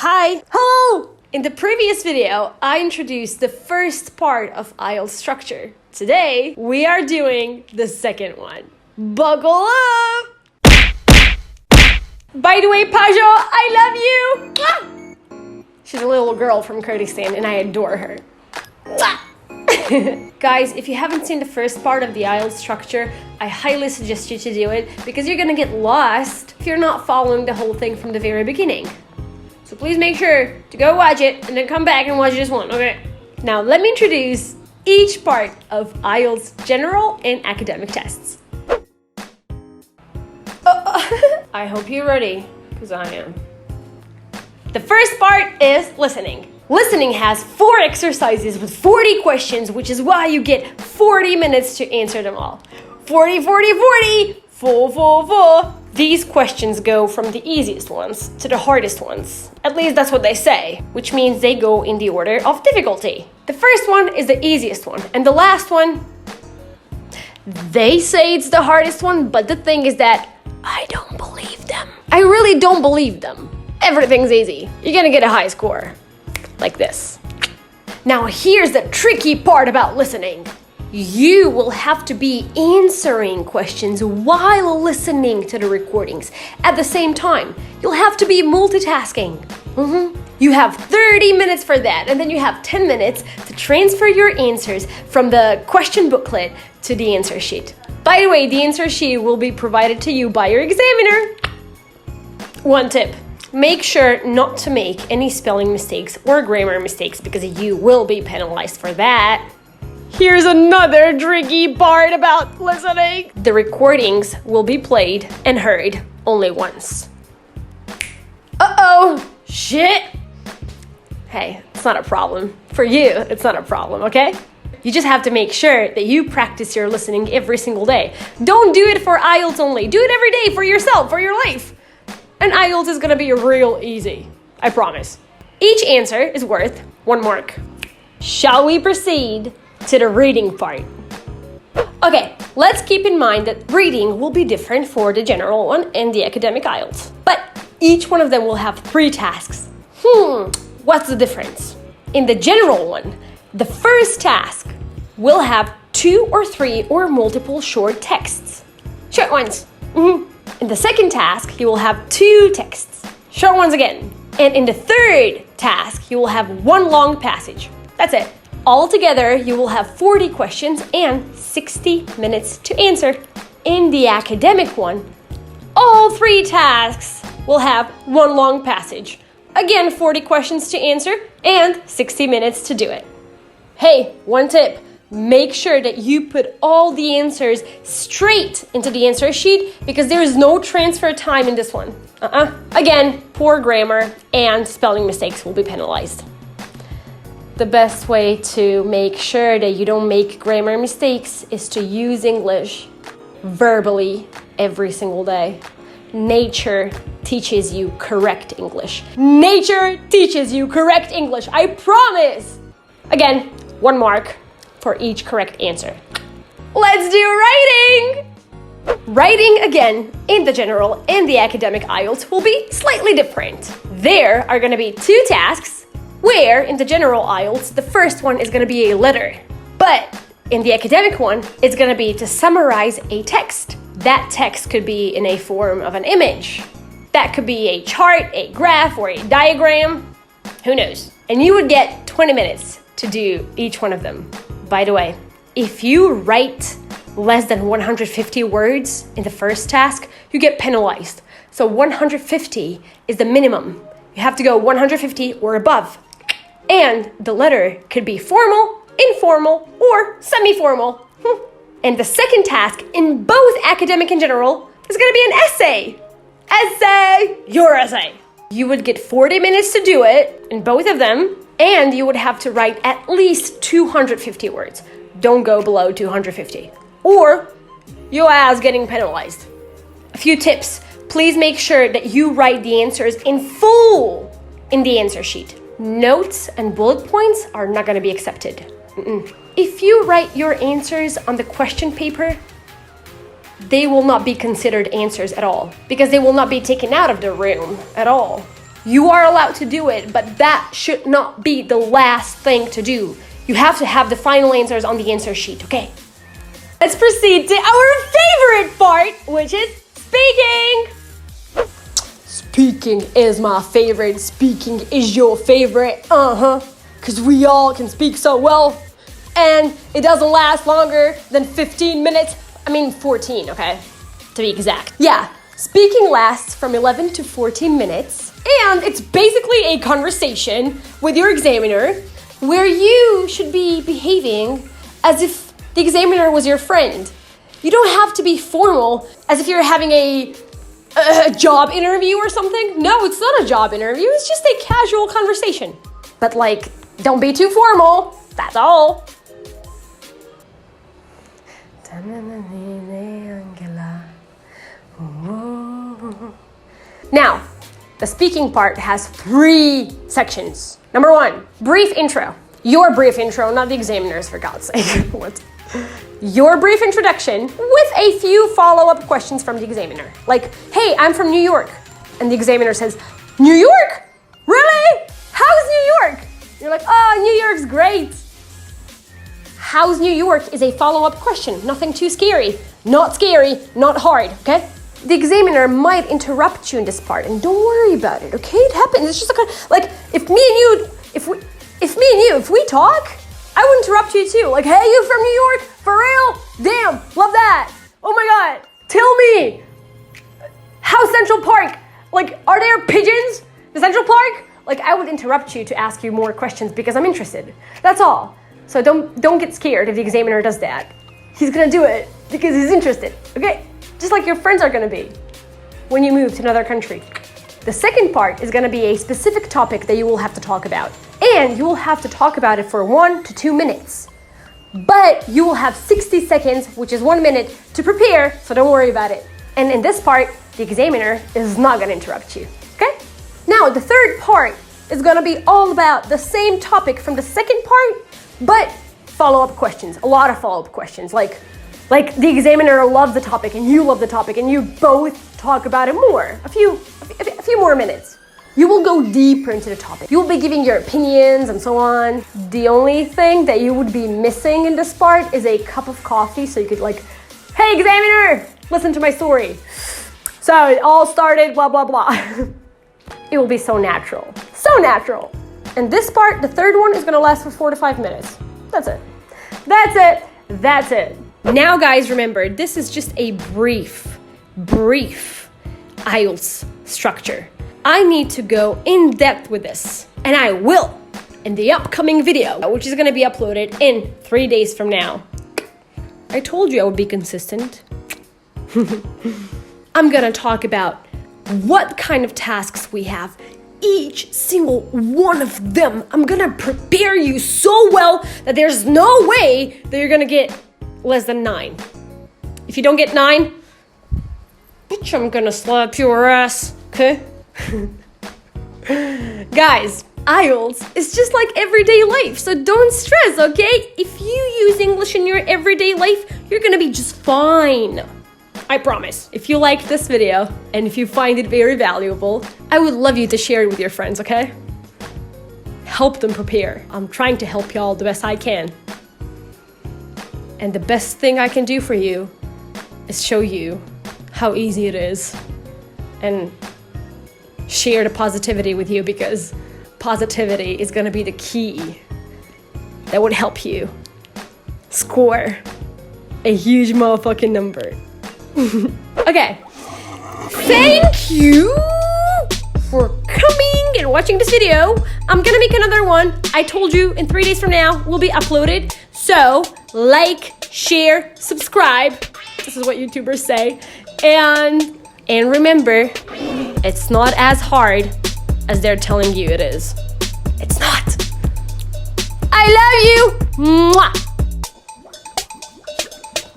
Hi! Hello! In the previous video, I introduced the first part of IELTS structure. Today, we are doing the second one. Buckle up! By the way, Pajo, I love you! Ah! She's a little girl from Kurdistan and I adore her. Guys, if you haven't seen the first part of the IELTS structure, I highly suggest you to do it because you're gonna get lost if you're not following the whole thing from the very beginning. So please make sure to go watch it and then come back and watch this one, okay? Now let me introduce each part of IELTS general and academic tests. I hope you're ready, because I am. The first part is listening. Listening has 4 exercises with 40 questions, which is why you get 40 minutes to answer them all. 40, 40, 40, full, full, full. These questions go from the easiest ones to the hardest ones. At least that's what they say, which means they go in the order of difficulty. The first one is the easiest one, and the last one, they say it's the hardest one, but the thing is that I don't believe them. I really don't believe them. Everything's easy. You're gonna get a high score. Like this. Now here's the tricky part about listening. You will have to be answering questions while listening to the recordings at the same time. You'll have to be multitasking. You have 30 minutes for that, and then you have 10 minutes to transfer your answers from the question booklet to the answer sheet. By the way, the answer sheet will be provided to you by your examiner. One tip. Make sure not to make any spelling mistakes or grammar mistakes because you will be penalized for that. Here's another tricky part about listening. The recordings will be played and heard only once. Uh-oh, shit. Hey, it's not a problem. For you, it's not a problem, okay? You just have to make sure that you practice your listening every single day. Don't do it for IELTS only. Do it every day for yourself, for your life. And IELTS is gonna be real easy, I promise. Each answer is worth 1 mark. Shall we proceed to the reading part? Okay, let's keep in mind that reading will be different for the general one and the academic IELTS. But each one of them will have 3 tasks. What's the difference? In the general one, the first task will have 2 or 3 or multiple short texts. Short ones. In the second task, you will have 2 texts, short ones again. And in the third task, you will have 1 long passage. That's it. Altogether, you will have 40 questions and 60 minutes to answer. In the academic one, all 3 tasks will have 1 long passage. Again, 40 questions to answer and 60 minutes to do it. Hey, one tip. Make sure that you put all the answers straight into the answer sheet because there is no transfer time in this one. Again, poor grammar and spelling mistakes will be penalized. The best way to make sure that you don't make grammar mistakes is to use English verbally every single day. Nature teaches you correct English. Nature teaches you correct English, I promise! Again, 1 mark for each correct answer. Let's do writing! Writing, again, in the general and the academic IELTS will be slightly different. There are gonna be 2 tasks, where in the general IELTS, the first one is gonna be a letter. But in the academic one, it's gonna be to summarize a text. That text could be in a form of an image. That could be a chart, a graph, or a diagram. Who knows? And you would get 20 minutes to do each one of them. By the way, if you write less than 150 words in the first task, you get penalized. So 150 is the minimum. You have to go 150 or above. And the letter could be formal, informal, or semi-formal. And the second task in both academic and general is gonna be an essay. Essay! Your essay. You would get 40 minutes to do it in both of them, and you would have to write at least 250 words. Don't go below 250. Or your ass getting penalized. A few tips. Please make sure that you write the answers in full in the answer sheet. Notes and bullet points are not going to be accepted. If you write your answers on the question paper, they will not be considered answers at all because they will not be taken out of the room at all. You are allowed to do it, but that should not be the last thing to do. You have to have the final answers on the answer sheet, okay? Let's proceed to our favorite part, which is speaking. Speaking is my favorite. Speaking is your favorite. Because we all can speak so well. And it doesn't last longer than 15 minutes. I mean 14, okay? To be exact. Yeah, speaking lasts from 11 to 14 minutes. And it's basically a conversation with your examiner where you should be behaving as if the examiner was your friend. You don't have to be formal as if you're having a job interview or something. No, it's not a job interview. It's just a casual conversation. But like, don't be too formal. That's all. Now, the speaking part has 3 sections. Number 1, brief intro. Your brief intro, not the examiner's, for God's sake. What? Your brief introduction with a few follow-up questions from the examiner. Like, hey, I'm from New York. And the examiner says, New York? Really? How's New York? You're like, oh, New York's great. How's New York is a follow-up question. Nothing too scary. Not scary, not hard, okay? The examiner might interrupt you in this part, and don't worry about it, okay? It happens. It's just like if me and you, if we talk, I would interrupt you too. Like, hey, you from New York? For real? Damn, love that. Oh my God, tell me, how's Central Park? Like, are there pigeons in Central Park? Like, I would interrupt you to ask you more questions because I'm interested. That's all. So don't get scared if the examiner does that. He's gonna do it because he's interested, okay? Just like your friends are gonna be when you move to another country. The second part is gonna be a specific topic that you will have to talk about. And you will have to talk about it for 1 to 2 minutes. But you will have 60 seconds, which is 1 minute, to prepare, so don't worry about it. And in this part, the examiner is not gonna interrupt you, okay? Now, the third part is gonna be all about the same topic from the second part, but follow-up questions, a lot of follow-up questions. Like the examiner loves the topic and you love the topic and you both talk about it more, a few more minutes. You will go deeper into the topic. You will be giving your opinions and so on. The only thing that you would be missing in this part is a cup of coffee so you could like, hey examiner, listen to my story. So it all started blah, blah, blah. It will be so natural, so natural. And this part, the third one, is gonna last for 4 to 5 minutes. That's it. That's it. That's it. Now guys, remember, this is just a brief IELTS structure. I need to go in depth with this, and I will in the upcoming video, which is gonna be uploaded in 3 days from now. I told you I would be consistent. I'm gonna talk about what kind of tasks we have, each single one of them. I'm gonna prepare you so well that there's no way that you're gonna get less than 9. If you don't get 9, bitch, I'm gonna slap your ass, okay? Guys, IELTS is just like everyday life, so don't stress, okay? If you use English in your everyday life, you're gonna be just fine. I promise. If you like this video and if you find it very valuable, I would love you to share it with your friends, okay? Help them prepare. I'm trying to help y'all the best I can. And the best thing I can do for you is show you how easy it is and share the positivity with you, because positivity is gonna be the key that would help you score a huge motherfucking number. Okay, thank you for coming and watching this video. I'm gonna make another one. I told you in 3 days from now will be uploaded. So like, share, subscribe. This is what YouTubers say. And remember, it's not as hard as they're telling you it is. It's not. I love you. Mwah.